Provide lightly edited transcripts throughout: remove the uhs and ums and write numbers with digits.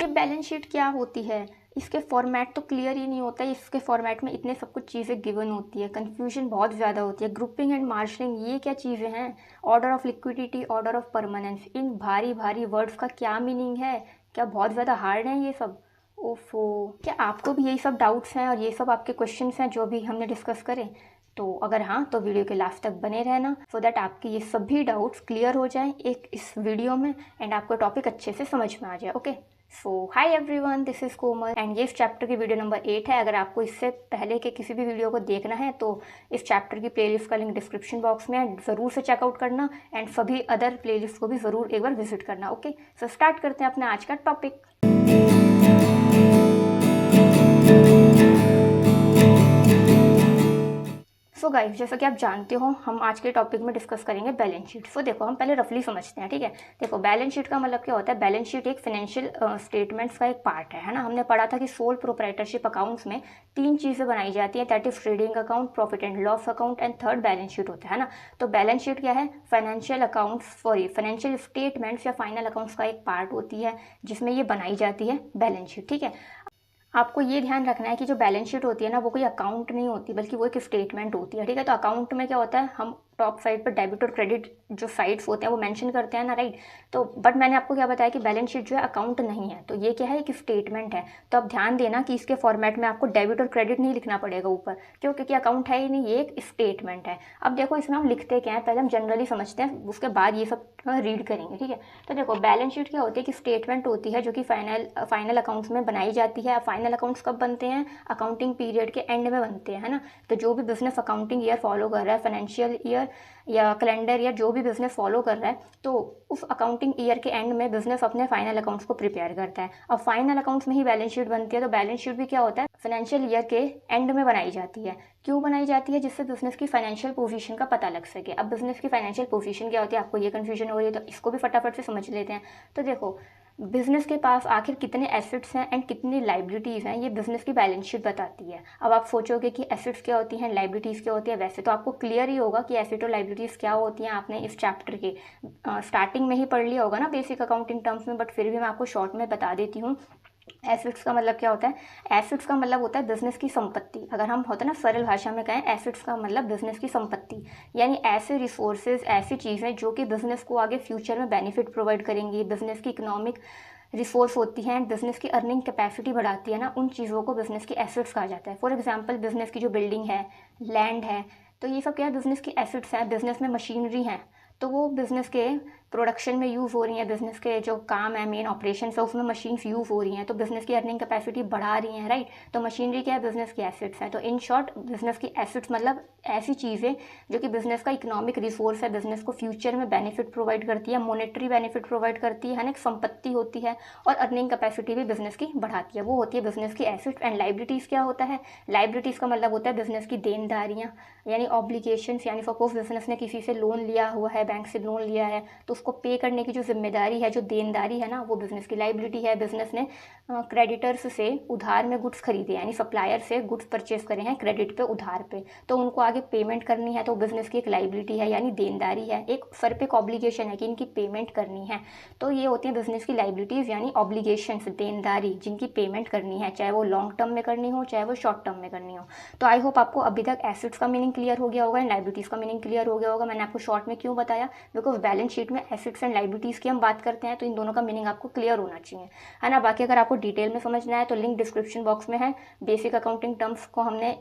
ये balance sheet क्या होती है, इसके फॉर्मेट तो क्लियर ही नहीं होता है। इसके फॉर्मेट में इतने सब कुछ चीज़ें गिवन होती है, कन्फ्यूजन बहुत ज़्यादा होती है। ग्रुपिंग एंड मार्शलिंग ये क्या चीज़ें हैं, order of liquidity, order of permanence, इन भारी भारी वर्ड्स का क्या मीनिंग है, क्या बहुत ज़्यादा हार्ड है ये सब? ओफो, क्या आपको भी यही सब डाउट्स हैं और ये सब आपके क्वेश्चंस हैं जो भी हमने डिस्कस करें? तो अगर हाँ तो वीडियो के लास्ट तक बने रहना, सो दैट आपके ये सभी डाउट्स क्लियर हो जाएं एक इस वीडियो में एंड आपको टॉपिक अच्छे से समझ में आ जाए। Okay, so hi everyone, this is Komal and ये इस चैप्टर की वीडियो नंबर 8 है। अगर आपको इससे पहले के किसी भी वीडियो को देखना है तो इस चैप्टर की प्लेलिस्ट का लिंक डिस्क्रिप्शन बॉक्स में है, ज़रूर से चेकआउट करना एंड सभी अदर प्लेलिस्ट को भी ज़रूर एक बार विजिट करना। ओके, सो स्टार्ट करते हैं अपना आज का टॉपिक। सो गाइस, जैसा कि आप जानते हो हम आज के टॉपिक में डिस्कस करेंगे बैलेंस शीट। सो देखो, हम पहले रफली समझते हैं, ठीक है। देखो, बैलेंस शीट का मतलब क्या होता है। बैलेंस शीट एक फाइनेंशियल स्टेटमेंट्स का एक पार्ट है ना। हमने पढ़ा था कि सोल प्रोप्राइटरशिप अकाउंट्स में 3 चीज़ें बनाई जाती हैं, that is trading account, profit and loss account and third balance sheet होता है ना। तो बैलेंस शीट क्या है, financial accounts, sorry financial statements या फाइनल अकाउंट्स का एक पार्ट होती है जिसमें ये बनाई जाती है बैलेंस शीट, ठीक है। आपको ये ध्यान रखना है कि जो बैलेंस शीट होती है ना वो कोई अकाउंट नहीं होती, बल्कि वो एक स्टेटमेंट होती है, ठीक है। तो अकाउंट में क्या होता है, हम टॉप साइड पर डेबिट और क्रेडिट जो साइड्स होते हैं वो मेंशन करते हैं ना, राइट। तो बट मैंने आपको क्या बताया कि बैलेंस शीट जो है अकाउंट नहीं है, तो ये क्या है, एक स्टेटमेंट है। तो अब ध्यान देना कि इसके फॉर्मेट में आपको डेबिट और क्रेडिट नहीं लिखना पड़ेगा ऊपर, क्यों, क्योंकि अकाउंट है ही नहीं, ये एक स्टेटमेंट है। अब देखो इसमें हम लिखते क्या है, पहले हम जनरली समझते हैं, उसके बाद ये सब रीड करेंगे, ठीक है। तो देखो, बैलेंस शीट क्या होती है कि स्टेटमेंट होती है जो कि फाइनल अकाउंट्स में बनाई जाती है। फाइनल अकाउंट्स कब बनते हैं, अकाउंटिंग पीरियड के एंड में बनते हैं, है ना। तो जो भी बिजनेस अकाउंटिंग ईयर फॉलो कर रहा है, फाइनेंशियल ईयर या कैलेंडर ईयर, जो भी बिजनेस फॉलो कर रहा है, तो उस अकाउंटिंग ईयर के एंड में बिजनेस अपने फाइनल अकाउंट्स को प्रिपेयर करता है। अब फाइनल अकाउंट्स में ही बैलेंस शीट बनती है। तो बैलेंस शीट भी क्या होता है, फाइनेंशियल ईयर के एंड में बनाई जाती है। क्यों बनाई जाती है, जिससे बिजनेस की फाइनेंशियल पोजीशन का पता लग सके। अब बिजनेस की फाइनेंशियल पोजीशन क्या होती है, आपको ये कन्फ्यूजन हो रही है, तो इसको भी फटाफट से समझ लेते हैं। तो देखो, बिजनेस के पास आखिर कितने एसेट्स हैं एंड कितनी लाइबिलिटीज़ हैं, ये बिजनेस की बैलेंस शीट बताती है। अब आप सोचोगे कि एसेट्स क्या होती हैं, लाइबिलिटीज़ क्या होती है, वैसे तो आपको क्लियर ही होगा कि एसेट और लाइबिलिटीज़ क्या होती हैं, आपने इस चैप्टर के स्टार्टिंग में ही पढ़ लिया होगा ना बेसिक अकाउंटिंग टर्म्स में, बट फिर भी मैं आपको शॉर्ट में बता देती हूँ। एसेट्स का मतलब क्या होता है, एसेट्स का मतलब होता है बिजनेस की संपत्ति। अगर हम होता है ना सरल भाषा में कहें, एसेट्स का मतलब बिजनेस की संपत्ति, यानी ऐसे रिसोर्सेज, ऐसी चीज़ें जो कि बिजनेस को आगे फ्यूचर में बेनिफिट प्रोवाइड करेंगी, बिजनेस की इकोनॉमिक रिसोर्स होती हैं एंड बिजनेस की अर्निंग कैपेसिटी बढ़ाती है ना, उन चीज़ों को बिजनेस की एसेट्स कहा जाता है। फॉर एग्जांपल, बिजनेस की जो बिल्डिंग है, लैंड है, तो ये सब क्या है, बिजनेस की एसेट्स हैं। बिजनेस में मशीनरी हैं, तो वो बिजनेस के प्रोडक्शन में यूज़ हो रही हैं, बिजनेस के जो काम है, मेन ऑपरेशन है, उसमें मशीन्स यूज़ हो रही हैं, तो बिजनेस की अर्निंग कैपेसिटी बढ़ा रही हैं, राइट। तो मशीनरी क्या है, बिजनेस की एसेट्स हैं। तो इन शॉर्ट, बिजनेस की एसेट्स मतलब ऐसी चीज़ें जो कि बिजनेस का इकोनॉमिक रिसोर्स है, बिजनेस को फ्यूचर में बेनिफिट प्रोवाइड करती है, मॉनेटरी बेनिफिट प्रोवाइड करती है ना, एक संपत्ति होती है, और अर्निंग कैपेसिटी भी बिजनेस की बढ़ाती है, वो होती है बिजनेस की एसेट्स। एंड लाइबिलिटीज़ क्या होता है, लाइबिलिटीज़ का मतलब होता है बिजनेस की देनदारियाँ, यानी ऑब्लिगेशंस, यानी सपोज बिजनेस ने किसी से लोन लिया हुआ है, बैंक से लोन लिया है, तो उसको पे करने की जो जिम्मेदारी है, जो देनदारी है ना, वो बिजनेस की लाइबिलिटी है। बिजनेस ने क्रेडिटर्स से उधार में गुड्स खरीदे, यानी सप्लायर से गुड्स परचेज करे हैं क्रेडिट पे, उधार पे, तो उनको आगे पेमेंट करनी है, तो बिजनेस की एक लाइबिलिटी है, यानी देनदारी है, एक सर पे एक ऑब्लिगेशन है कि इनकी पेमेंट करनी है। तो ये होती है बिजनेस की लाइबिलिटीज़, यानी ऑब्लिगेशंस, देनदारी, जिनकी पेमेंट करनी है, चाहे वो लॉन्ग टर्म में करनी हो, चाहे वो शॉर्ट टर्म में करनी हो। तो आई होप आपको अभी तक एसेट्स का मीनिंग क्लियर हो गया होगा एंड लाइबिलिटीज़ का मीनिंग क्लियर हो गया होगा। मैंने आपको शॉर्ट में क्यों बताया, बिकॉज बैलेंस शीट में एसेट्स एंड लाइबिलिटीज़ की हम बात करते हैं, तो इन दोनों का मीनिंग आपको क्लियर होना चाहिए, है ना। बाकी अगर आपको डिटेल में समझना है तो लिंक डिस्क्रिप्शन बॉक्स में है। बेसिक अकाउंटिंग टर्म्स को हमने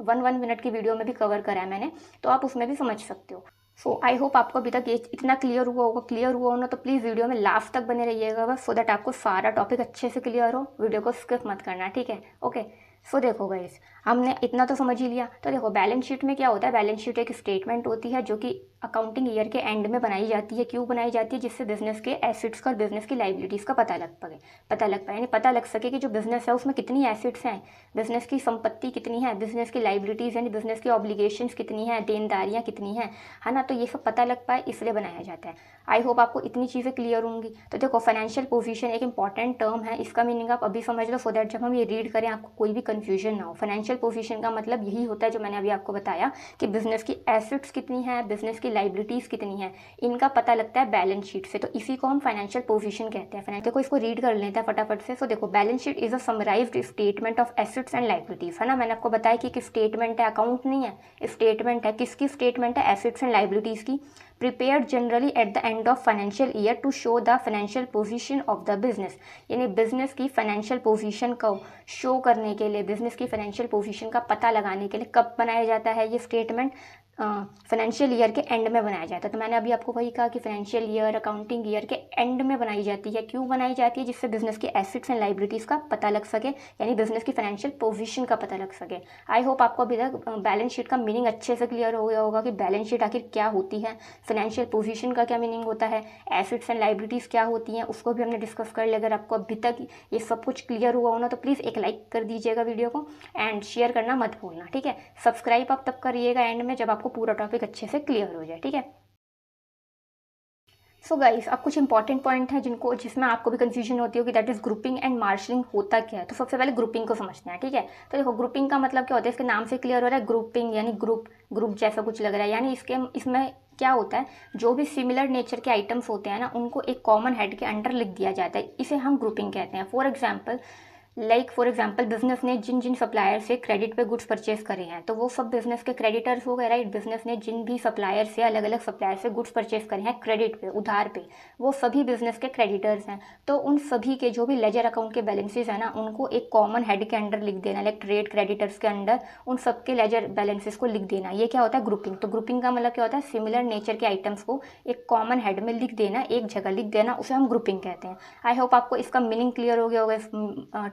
1 मिनट की वीडियो में भी कवर करा है मैंने, तो आप उसमें भी समझ सकते हो। सो आई होप आपको अभी तक ये इतना क्लियर हुआ होगा। क्लियर हुआ हो ना तो प्लीज़ वीडियो में लास्ट तक बने रहिएगा बस, सो दैट आपको सारा टॉपिक अच्छे से क्लियर हो। वीडियो को स्किप मत करना, ठीक है। ओके, सो देखो गाइस, हमने इतना तो समझ ही लिया। तो देखो, बैलेंस शीट में क्या होता है, बैलेंस शीट एक स्टेटमेंट होती है जो कि अकाउंटिंग ईयर के एंड में बनाई जाती है। क्यों बनाई जाती है, जिससे बिजनेस के एसेट्स का और बिजनेस की लाइबिलिटीज़ का पता लग पाए, यानी पता लग सके कि जो बिजनेस है उसमें कितनी एसेट्स हैं, बिजनेस की संपत्ति कितनी है, बिजनेस की लाइबिलिटीज़ यानी बिजनेस की ऑब्लिगेशंस कितनी है, देनदारियाँ कितनी हैं, है ना। तो ये सब पता लग पाए, इसलिए बनाया जाता है। आई होप आपको इतनी चीज़ें क्लियर होंगी। तो देखो, फाइनेंशियल पोजीशन एक इंपॉर्टेंट टर्म है, इसका मीनिंग आप अभी समझ लो, सो दैट जब हम ये रीड करें आपको कोई भी कन्फ्यूजन ना हो। फाइनेंशियल पोजीशन का मतलब यही होता है जो मैंने अभी आपको बताया, कि बिजनेस की एसेट्स कितनी है, बिजनेस की लाइबिलिटीज़ कितनी है, इनका पता लगता है बैलेंस शीट से। तो इसी को हम फाइनेंशियल पोजीशन कहते हैं। देखो इसको रीड कर लेते हैं फटाफट से। सो देखो balance sheet is a summarised statement of assets and liabilities, है ना। मैंने आपको बताया कि स्टेटमेंट है, अकाउंट नहीं है, स्टेटमेंट है। किसकी स्टेटमेंट है? एसेट्स एंड लाइबिलिटीज़ की। Prepared generally at the end of financial year to show the financial position of the business, यानी बिजनेस की फाइनेंशियल पोजीशन को शो करने के लिए, बिजनेस की फाइनेंशियल पोजीशन का पता लगाने के लिए कब बनाया जाता है ये स्टेटमेंट? फाइनेंशियल ईयर के एंड में बनाया जाता है। तो मैंने अभी आपको वही कहा कि फाइनेंशियल ईयर, अकाउंटिंग ईयर के एंड में बनाई जाती है। क्यों बनाई जाती है? जिससे बिजनेस की एसेट्स एंड लाइबिलिटीज़ का पता लग सके, यानी बिजनेस की फाइनेंशियल पोजीशन का पता लग सके। आई होप आपको अभी तक बैलेंस शीट का मीनिंग अच्छे से क्लियर हो गया होगा कि बैलेंस शीट आखिर क्या होती है, फाइनेंशियल पोजीशन का क्या मीनिंग होता है, एसेट्स एंड लाइबिलिटीज़ क्या होती हैं, उसको भी हमने डिस्कस कर लिया। अगर आपको अभी तक ये सब कुछ क्लियर हुआ हो ना, तो प्लीज़ एक लाइक कर दीजिएगा वीडियो को, एंड शेयर करना मत भूलना, ठीक है। सब्सक्राइब आप तब करिएगा एंड में जब आपको पूरा टॉपिक अच्छे से क्लियर हो जाए, ठीक है। सो गाइस, अब कुछ इंपॉर्टेंट पॉइंट है जिसमें आपको भी कंफ्यूजन होती हो कि that is grouping and marshalling होता क्या है। तो सबसे पहले ग्रुपिंग को समझते हैं, ठीक है। तो देखो ग्रुपिंग का मतलब क्या होता है, इसके नाम से क्लियर हो रहा है। ग्रुपिंग यानी ग्रुप जैसा कुछ लग रहा है, यानी इसमें क्या होता है, जो भी सिमिलर नेचर के आइटम्स होते हैं ना, उनको एक कॉमन हेड के अंडर लिख दिया जाता है। इसे हम ग्रुपिंग कहते हैं। फॉर एग्जाम्पल बिजनेस ने जिन जिन सप्लायर से क्रेडिट पे गुड्स परचेज करे हैं, तो वो सब बिजनेस के क्रेडिटर्स हो गए, राइट। बिजनेस ने जिन भी सप्लायर से, अलग अलग सप्लायर से गुड्स परचेज करे हैं क्रेडिट पे, उधार पे, वो सभी बिजनेस के क्रेडिटर्स हैं। तो उन सभी के जो भी लेजर अकाउंट के बैलेंसेज है ना, उनको एक कॉमन हेड के अंडर लिख देना, लाइक ट्रेड क्रेडिटर्स के अंडर उन सबके लेजर बैलेंसेज को लिख देना। ये क्या होता है? ग्रुपिंग। तो ग्रुपिंग का मतलब क्या होता है? सिमिलर नेचर के आइटम्स को एक कॉमन हेड में लिख देना, एक जगह लिख देना, उसे हम ग्रुपिंग कहते हैं। आई होप आपको इसका मीनिंग क्लियर हो गया होगा इस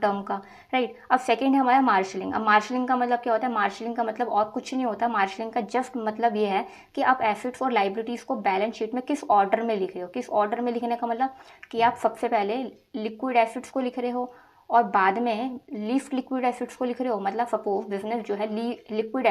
टर्म का, राइट। अब सेकंड है हमारा मार्शलिंग। अब मार्शलिंग का मतलब क्या होता है? मार्शलिंग का मतलब और कुछ नहीं होता। मार्शलिंग का जस्ट मतलब ये है कि आप एसेट्स और लाइबिलिटीज़ को बैलेंस शीट में किस ऑर्डर में लिख रहे हो। किस ऑर्डर में लिखने का मतलब कि आप सबसे पहले लिक्विड एसेट्स को लिख रहे हो और बाद में लीस्ट लिक्विड एसिड्स को लिख रहे हो। मतलब सपोज बिजनेस जो है लिक्विड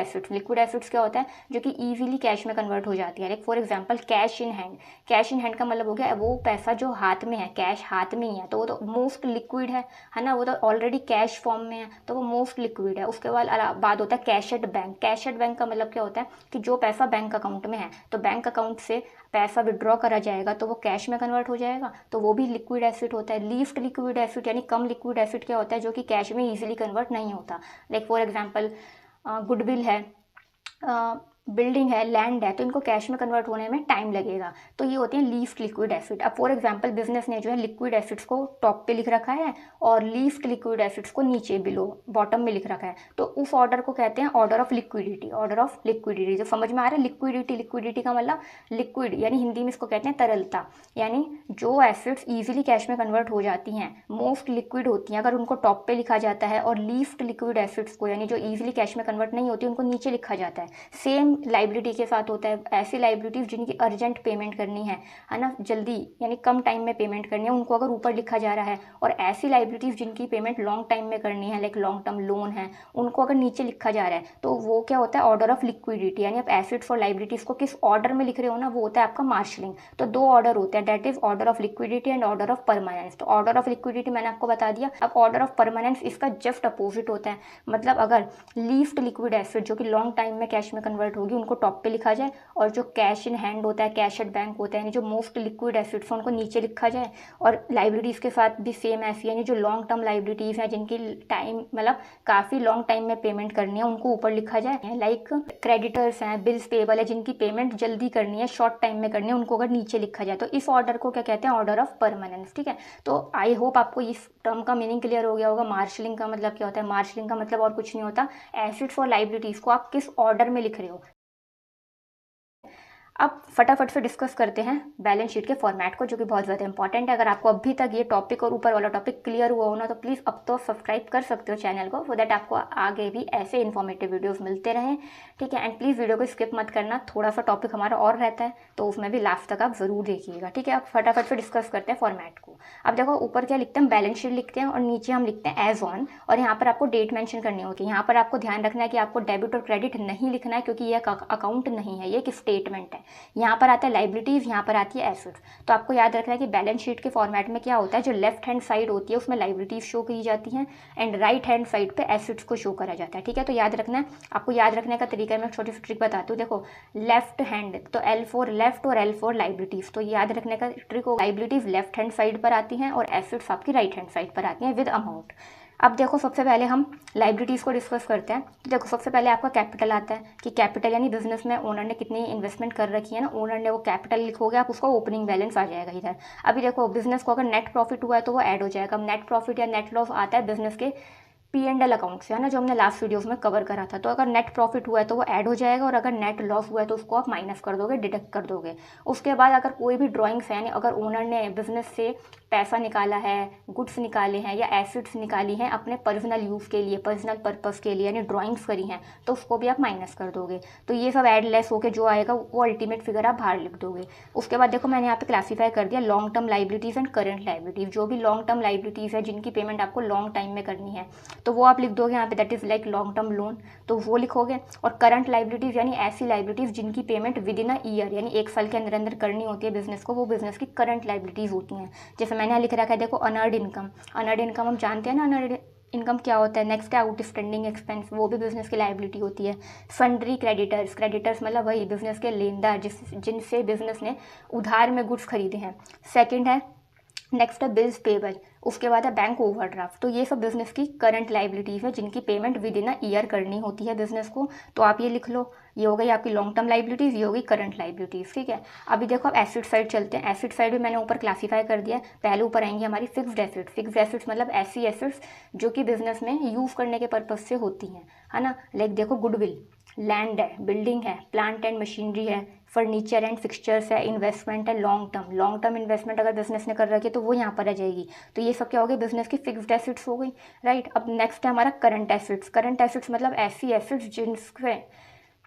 एसिड्स क्या होता है? जो कि इजीली कैश में कन्वर्ट हो जाती है। Like for example cash in hand. Cash in hand का मतलब हो गया वो पैसा जो हाथ में है, कैश हाथ में ही है, तो वो तो मोस्ट लिक्विड है ना। वो तो ऑलरेडी कैश फॉर्म में है, तो वो मोस्ट लिक्विड है। उसके बाद होता है cash at bank. Cash at bank का मतलब क्या होता है कि जो पैसा बैंक अकाउंट में है, तो बैंक अकाउंट से पैसा विड्रॉ करा जाएगा तो वो कैश में कन्वर्ट हो जाएगा, तो वो भी लिक्विड एसिड होता है। लीस्ट लिक्विड एसिड यानी कम लिक्विड एसिड क्या होता है? जो कि कैश में इजीली कन्वर्ट नहीं होता। लाइक फॉर एग्जांपल गुडविल है, बिल्डिंग है, लैंड है, तो इनको कैश में कन्वर्ट होने में टाइम लगेगा। तो ये होते हैं लीस्ट लिक्विड एसिड। अब फॉर एग्जांपल बिजनेस ने जो है लिक्विड एसिड्स को टॉप पे लिख रखा है और लीस्ट लिक्विड एसिड्स को नीचे बिलो बॉटम में लिख रखा है, तो उस ऑर्डर को कहते हैं order of liquidity. Order of liquidity जो समझ में आ रहा है? लिक्विडिटी का मतलब लिक्विड, यानी हिंदी में इसको कहते हैं तरलता। यानी जो एसिड्स ईजिली कैश में कन्वर्ट हो जाती हैं, मोस्ट लिक्विड होती हैं, अगर उनको टॉप पे लिखा जाता है, और लीस्ट लिक्विड एसिड्स को यानी जो ईजिली कैश में कन्वर्ट नहीं होती उनको नीचे लिखा जाता है। सेम लाइबिलिटी के साथ होता है। ऐसी लाइबिलिटीज जिनकी अर्जेंट पेमेंट करनी है ना, जल्दी यानी कम टाइम में पेमेंट करनी है, उनको अगर ऊपर लिखा जा रहा है। और ऐसी लाइबिलिटीज जिनकी पेमेंट लॉन्ग टाइम में करनी है, लाइक लॉन्ग टर्म लोन है, उनको अगर नीचे लिखा जा रहा है, तो वो क्या होता है? Order of liquidity. यानी आप एसिड्स और लाइबिलिटीज को किस ऑर्डर में लिख रहे हो ना, वो होता है आपका मार्शलिंग। तो दो ऑर्डर होते हैं, that is order of liquidity and order of permanence. तो ऑर्डर ऑफ लिक्विडिटी मैंने आपको बता दिया। अब ऑर्डर ऑफ परमानेंस इसका जस्ट अपोजिट होता है। मतलब अगर लीस्ट लिक्विड एसिड जो कि लॉन्ग टाइम में कैश में कन्वर्ट होगी, उनको टॉप पे लिखा जाए, और जो कैश इन हैंड होता है, कैश एट बैंक होता है, यानी जो मोस्ट लिक्विड एसिड्स हैं उनको नीचे लिखा जाए। और लाइबिलिटीज़ के साथ भी सेम ऐसी, यानी जो लॉन्ग टर्म लाइबिलिटीज़ हैं जिनकी टाइम मतलब काफ़ी लॉन्ग टाइम में पेमेंट करनी है, उनको ऊपर लिखा जाए। लाइक क्रेडिटर्स हैं, बिल्स पेबल है, जिनकी पेमेंट जल्दी करनी है, शॉर्ट टाइम में करनी है, उनको अगर नीचे लिखा जाए, तो इस ऑर्डर को क्या कहते हैं? ऑर्डर ऑफ परमानेंस, ठीक है। तो आई होप आपको इस टर्म का मीनिंग क्लियर हो गया होगा। मार्शलिंग का मतलब क्या होता है? मार्शलिंग का मतलब और कुछ नहीं होता, एसिड्स और लाइबिलिटीज़ को आप किस ऑर्डर में लिख रहे हो। अब फटाफट से डिस्कस करते हैं बैलेंस शीट के फॉर्मेट को, जो कि बहुत ज़्यादा इंपॉर्टेंट है। अगर आपको अभी तक ये टॉपिक और ऊपर वाला टॉपिक क्लियर हुआ हो ना, तो प्लीज़ अब तो सब्सक्राइब कर सकते हो चैनल को, सो दैट आपको आगे भी ऐसे इन्फॉर्मेटिव वीडियोस मिलते रहें, ठीक है। एंड प्लीज़ वीडियो को स्किप मत करना, थोड़ा सा टॉपिक हमारा और रहता है, तो उसमें भी लास्ट तक आप ज़रूर देखिएगा, ठीक है। अब फटाफट से डिस्कस करते हैं फॉर्मेट को। अब देखो ऊपर क्या लिखते हैं? बैलेंस शीट लिखते हैं, और नीचे हम लिखते हैं एज ऑन, और यहाँ पर आपको डेट मेंशन करनी होगी। यहाँ पर आपको ध्यान रखना है कि आपको डेबिट और क्रेडिट नहीं लिखना है, क्योंकि ये अकाउंट नहीं है, ये एक स्टेटमेंट है। यहाँ पर आता है लाइबिलिटीज़, यहाँ पर आती है एसेट्स। तो आपको याद रखना है कि बैलेंस शीट के फॉर्मेट में क्या होता है, जो लेफ्ट हैंड साइड होती है उसमें लाइबिलिटीज़ शो की जाती हैं एंड राइट हैंड साइड पे एसेट्स को शो करा जाता है। ठीक है, तो याद रखना है। आपको याद रखने का तरीका मैं छोटी सी ट्रिक बताती हूँ। देखो लेफ्ट हैंड तो L फॉर लेफ्ट और L फॉर लाइबिलिटीज़, तो याद रखने का ट्रिक हो, लाइबिलिटीज़ लेफ्ट हैंड साइड पर आती हैं और एसेट्स आपकी राइट हैंड साइड पर आती हैं विद अमाउंट। अब देखो सबसे पहले हम लाइबिलिटीज़ को डिस्कस करते हैं। तो देखो सबसे पहले आपका कैपिटल आता है कि कैपिटल यानी बिजनेस में ओनर ने कितनी इन्वेस्टमेंट कर रखी है ना, ओनर ने वो कैपिटल लिखोगे आप, उसका ओपनिंग बैलेंस आ जाएगा इधर। अभी देखो बिजनेस को अगर नेट प्रॉफिट हुआ है तो वो ऐड हो जाएगा। नेट प्रॉफिट या नेट लॉस आता है बिजनेस के P&L अकाउंट से, है ना, जो हमने लास्ट वीडियोस में कवर करा था। तो अगर नेट प्रॉफिट हुआ है तो वो ऐड हो जाएगा और अगर नेट लॉस हुआ है तो उसको आप माइनस कर दोगे, डिडक्ट कर दोगे। उसके बाद अगर कोई भी ड्राइंग्स है, यानी अगर ओनर ने बिजनेस से पैसा निकाला है, गुड्स निकाले हैं या एसेट्स निकाली हैं अपने पर्सनल यूज़ के लिए, पर्सनल पर्पज़ के लिए, यानी ड्राइंग्स करी हैं, तो उसको भी आप माइनस कर दोगे। तो ये सब ऐड लेस होकर जो आएगा वो अल्टीमेट फिगर आप बाहर लिख दोगे। उसके बाद देखो मैंने यहाँ पे क्लासीफाई कर दिया long term liabilities and current liabilities. जो भी लॉन्ग टर्म लाइबिलिटीज़ है जिनकी पेमेंट आपको लॉन्ग टाइम में करनी है तो वो आप लिख दोगे यहाँ पे, that is like long term loan, तो वो लिखोगे। और करंट लाइबिलिटीज़ यानी ऐसी लाइबिलिटीज़ जिनकी payment with in a year यानी एक साल के अंदर अंदर करनी होती है बिजनेस को, वो बिजनेस की करंट लाइबिलिटीज़ होती हैं। जैसे मैंने यहाँ लिख रखा है देखो अनअर्न्ड इनकम। अनअर्न्ड इनकम हम जानते हैं ना, अनअर्न्ड इनकम क्या होता है। नेक्स्ट है आउटस्टैंडिंग एक्सपेंस, वो भी बिजनेस की लाइबिलिटी होती है। सन्ड्री क्रेडिटर्स, क्रेडिटर्स मतलब वही बिजनेस के लेनदार जिनसे बिजनेस ने उधार में गुड्स खरीदे हैं। सेकंड है नेक्स्ट है बिल्स पेबल, उसके बाद है बैंक ओवरड्राफ्ट। तो ये सब बिजनेस की करंट लाइबिलिटीज़ है जिनकी payment with in a year करनी होती है बिजनेस को। तो आप ये लिख लो, ये हो गई आपकी लॉन्ग टर्म लाइबिलिटीज़, ये हो गई करंट लाइबिलिटीज़। ठीक है, अभी देखो अब एसेट साइड चलते हैं। एसेट साइड भी मैंने ऊपर क्लासीफाई कर दिया है। पहले ऊपर आएंगी हमारी फिक्स्ड एसेट्स। फिक्स्ड एसेट्स मतलब ऐसी एसेट्स जो कि बिजनेस में यूज़ करने के पर्पज से होती हैं, है ना। लाइक देखो गुडविल, लैंड है, बिल्डिंग है, प्लांट एंड मशीनरी है, फर्नीचर एंड फिक्सचर्स है, इन्वेस्टमेंट है long term. Long term investment अगर बिजनेस ने कर रखी है तो वो यहाँ पर आ जाएगी। तो ये सब क्या हो गई, बिजनेस की फिक्स्ड एसेट्स हो गई, राइट। अब नेक्स्ट है हमारा करंट एसेट्स। करंट एसेट्स मतलब ऐसी एसेट्स जिनसे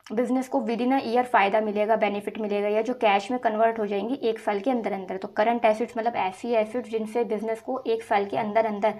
बिजनेस को विद इन अ ईयर फ़ायदा मिलेगा, बेनिफिट मिलेगा, या जो कैश में कन्वर्ट हो जाएंगी एक साल के अंदर अंदर। तो करंट एसेट्स मतलब ऐसी एसेट्स जिनसे बिजनेस को एक साल के अंदर अंदर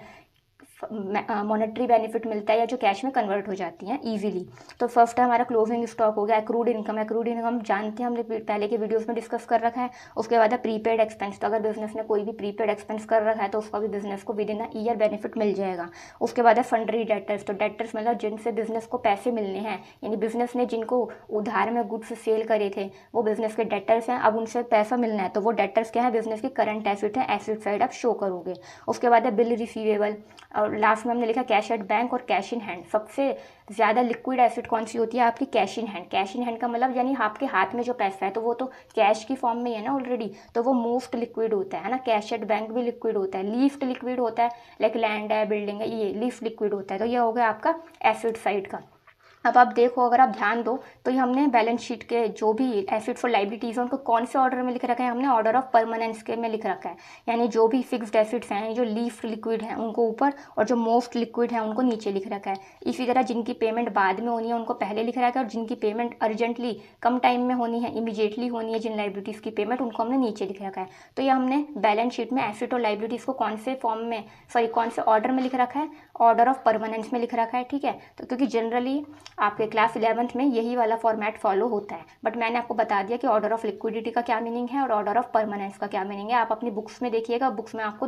मॉनेटरी बेनिफिट मिलता है या जो कैश में कन्वर्ट हो जाती हैं इजीली। तो फर्स्ट है हमारा क्लोजिंग स्टॉक हो गया। एक्रूड इनकम, एक्रूड इनकम जानते हैं, हमने पहले के वीडियोस में डिस्कस कर रखा है। उसके बाद है प्रीपेड एक्सपेंस, तो अगर बिजनेस ने कोई भी प्रीपेड एक्सपेंस कर रखा है तो उसका भी बिजनेस को within a year benefit मिल जाएगा। उसके बाद है फंड्री डेटर्स, तो डेटर्स मतलब जिनसे बिजनेस को पैसे मिलने हैं, यानी बिजनेस ने जिनको उधार में गुड्स सेल करे थे वो बिजनेस के डेटर्स हैं, अब उनसे पैसा मिलना है तो वो डेटर्स क्या है, बिजनेस की करंट एसेट है, एसेट साइड आप शो करोगे। उसके बाद है बिल रिसीवेबल, और लास्ट में हमने लिखा कैश एट बैंक और कैश इन हैंड। सबसे ज़्यादा लिक्विड एसेट कौन सी होती है आपकी, cash in hand. Cash in hand का मतलब यानी आपके हाथ में जो पैसा है तो वो तो कैश की फॉर्म में है ना ऑलरेडी, तो वो मोस्ट लिक्विड होता है ना। कैश एट बैंक भी लिक्विड होता है, लीस्ट लिक्विड होता है, लाइक लैंड है, बिल्डिंग है, ये लीस्ट लिक्विड होता है। तो ये हो गया आपका एसेट साइड का। अब आप देखो, अगर आप ध्यान दो तो ये हमने बैलेंस शीट के जो भी एसेट्स और लाइबिलिटीज़ हैं उनको कौन से ऑर्डर में लिख रखा है, हमने ऑर्डर ऑफ परमानेंस के में लिख रखा है। यानी जो भी फिक्स्ड एसेट्स हैं, जो लीस्ट लिक्विड हैं उनको ऊपर और जो मोस्ट लिक्विड हैं उनको नीचे लिख रखा है। इसी तरह जिनकी पेमेंट बाद में होनी है उनको पहले लिख रखा है, और जिनकी पेमेंट अर्जेंटली कम टाइम में होनी है, इमीडिएटली होनी है जिन लाइबिलिटीज़ की पेमेंट, उनको हमने नीचे लिख रखा है। तो ये हमने बैलेंस शीट में एसेट और लाइबिलिटीज़ को कौन से फॉर्म में, कौन से ऑर्डर में लिख रखा है, ऑर्डर ऑफ परमानेंस में लिख रखा है। ठीक है, तो क्योंकि जनरली आपके क्लास 11th में यही वाला फॉर्मेट फॉलो होता है, बट मैंने आपको बता दिया कि ऑर्डर ऑफ लिक्विडिटी का क्या मीनिंग है और ऑर्डर ऑफ परमानेंस का क्या मीनिंग है। आप अपनी बुक्स में देखिएगा, बुक्स में आपको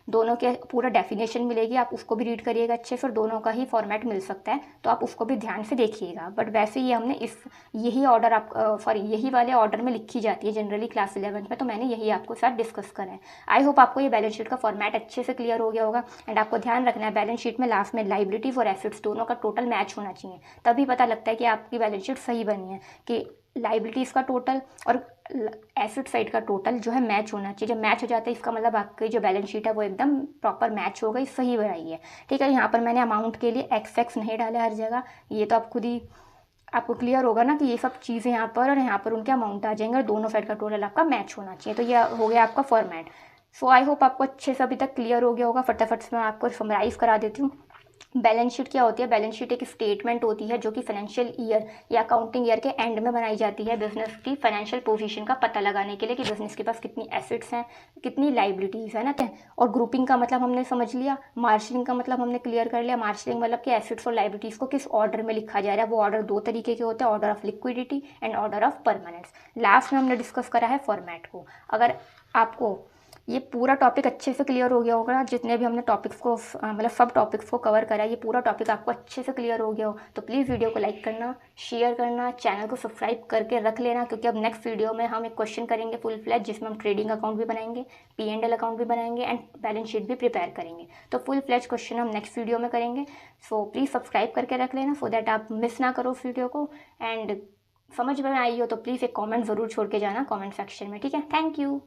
दोनों के पूरा डेफिनेशन मिलेगी, आप उसको भी रीड करिएगा अच्छे से, और दोनों का ही फॉर्मेट मिल सकता है, तो आप उसको भी ध्यान से देखिएगा। बट वैसे ही हमने यही ऑर्डर यही वाले ऑर्डर में लिखी जाती है जनरली क्लास 11th में, तो मैंने यही आपको साथ डिस्कस करा है। आई होप आपको ये बैलेंस शीट का फॉर्मेट अच्छे से क्लियर हो गया होगा। एंड आपको ध्यान रखना है बैलेंस शीट में लास्ट में लाइबिलिटीज और एसेट्स दोनों का टोटल मैच होना चाहिए, तभी पता लगता है कि आपकी बैलेंस शीट सही बनी है, कि लाइबिलिटीज़ का टोटल और एसेट साइड का टोटल जो है मैच होना चाहिए। जब मैच हो जाता है इसका मतलब आपकी जो बैलेंस शीट है वो एकदम प्रॉपर मैच हो गई, सही बनाई है। ठीक है, यहाँ पर मैंने अमाउंट के लिए एक्स नहीं डाला हर जगह, ये तो आप खुद ही आपको क्लियर होगा ना कि ये सब चीज़ें यहाँ पर और यहाँ पर उनके अमाउंट आ जाएंगे और दोनों साइड का टोटल आपका मैच होना चाहिए। तो ये हो गया आपका फॉर्मेट। सो आई होप आपको अच्छे से अभी तक क्लियर हो गया होगा। फटाफट से मैं आपको समराइज़ करा देती हूँ। बैलेंस शीट क्या होती है? बैलेंस शीट एक स्टेटमेंट होती है जो कि फाइनेंशियल ईयर या अकाउंटिंग ईयर के एंड में बनाई जाती है बिजनेस की फाइनेंशियल पोजीशन का पता लगाने के लिए कि बिजनेस के पास कितनी एसेट्स हैं, कितनी लाइबिलिटीज़ है ना। क्या और ग्रुपिंग का मतलब हमने समझ लिया, मार्शलिंग का मतलब हमने क्लियर कर लिया। मार्शलिंग मतलब कि एसेट्स और लाइबिलिटीज़ को किस ऑर्डर में लिखा जा रहा है। वो ऑर्डर दो तरीके के होते हैं, order of liquidity and order of permanence. Last में हमने डिस्कस करा है फॉर्मेट को। अगर आपको ये पूरा टॉपिक अच्छे से क्लियर हो गया होगा, जितने भी हमने टॉपिक्स को मतलब सब टॉपिक्स को कवर करा, ये पूरा टॉपिक आपको अच्छे से क्लियर हो गया हो तो प्लीज़ वीडियो को लाइक करना, शेयर करना, चैनल को सब्सक्राइब करके रख लेना, क्योंकि अब नेक्स्ट वीडियो में हम एक क्वेश्चन करेंगे फुल फ्लैज, जिसमें हम ट्रेडिंग अकाउंट भी बनाएंगे, P&L अकाउंट भी बनाएंगे एंड बैलेंस शीट भी प्रिपेयर करेंगे। तो फुल फ्लैज क्वेश्चन हम नेक्स्ट वीडियो में करेंगे। सो प्लीज़ सब्सक्राइब करके रख लेना सो दैट आप मिस ना करो उस वीडियो को। एंड समझ में आई हो तो प्लीज़ एक कॉमेंट ज़रूर छोड़ के जाना कॉमेंट सेक्शन में, ठीक है। Thank you.